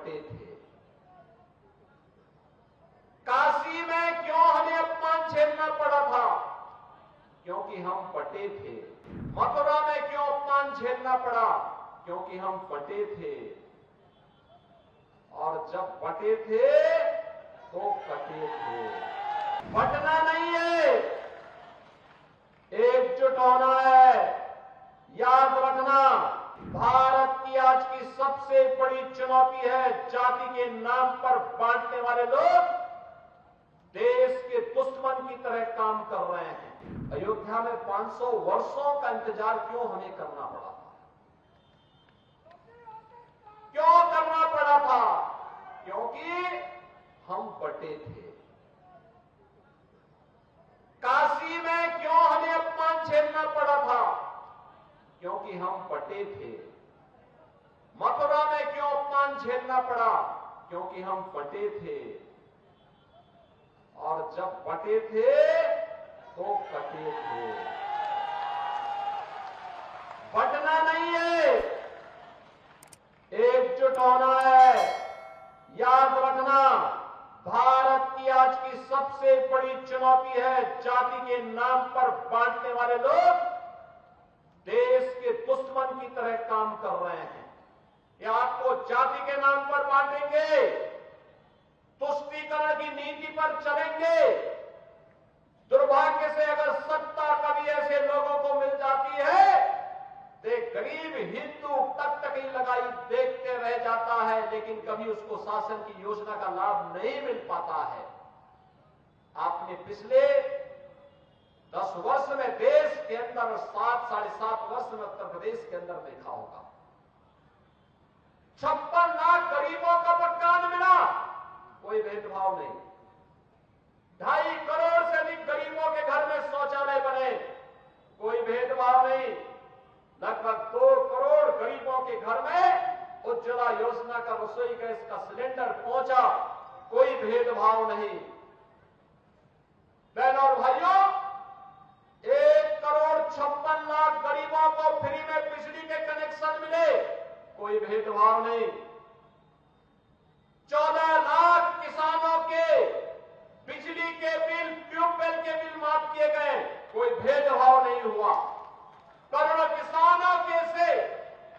बटे थे। काशी में क्यों हमें अपमान झेलना पड़ा था? क्योंकि हम बटे थे। मथुरा में क्यों अपमान झेलना पड़ा? क्योंकि हम बटे थे। और जब बटे थे तो कटे थे। बटना नहीं है, एकजुट होना है। याद रखना, भारत की आज की सबसे बड़ी चुनौती है जाति के नाम पर बांटने वाले लोग देश के दुश्मन की तरह काम कर रहे हैं। अयोध्या में 500 वर्षों का इंतजार क्यों हमें करना पड़ा था? क्यों करना पड़ा था? क्योंकि हम बटे थे। काशी में क्यों हमें अपमान झेलना पड़ा था? क्योंकि हम बटे थे। मथुरा में क्यों अपमान झेलना पड़ा? क्योंकि हम बटे थे। और जब बटे थे तो कटे थे। बटना नहीं है, एकजुट होना है। याद रखना, भारत की आज की सबसे बड़ी चुनौती है जाति के नाम पर बांटने वाले लोग देश के दुश्मन की तरह काम कर रहे हैं। ये आपको जाति के नाम पर बांटेंगे, तुष्टीकरण की नीति पर चलेंगे। दुर्भाग्य से अगर सत्ता कभी ऐसे लोगों को मिल जाती है तो गरीब हिंदू टकटकी लगाई देखते रह जाता है, लेकिन कभी उसको शासन की योजना का लाभ नहीं मिल पाता है। आपने पिछले 10 वर्ष में देश के अंदर 7 साढ़े 7 वर्ष में उत्तर प्रदेश के अंदर देखा होगा 56 लाख गरीबों का मकान मिला, कोई भेदभाव नहीं। 2.5 करोड़ से अधिक गरीबों के घर में शौचालय बने, कोई भेदभाव नहीं। लगभग 2 करोड़ गरीबों के घर में उज्ज्वला योजना का रसोई गैस का सिलेंडर पहुंचा, कोई भेदभाव नहीं। बहनों और भाइयों, 1 करोड़ 56 लाख गरीबों को फ्री में बिजली के कनेक्शन मिले, कोई भेदभाव नहीं। 14 लाख किसानों के बिजली के बिल, ट्यूबवेल के बिल माफ किए गए, कोई भेदभाव नहीं हुआ। करोड़ों किसानों के से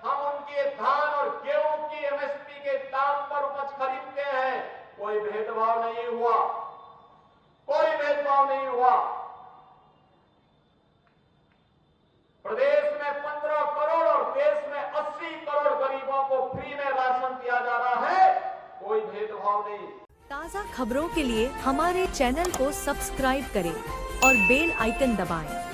हम उनके धान और गेहूं की एमएसपी के दाम पर उपज खरीदते हैं, कोई भेदभाव नहीं हुआ, कोई भेदभाव नहीं हुआ। प्रदेश में 15 करोड़ और देश में 80 करोड़ गरीबों को फ्री में राशन दिया जा रहा है, कोई भेदभाव नहीं। ताज़ा खबरों के लिए हमारे चैनल को सब्सक्राइब करें और बेल आइकन दबाएं।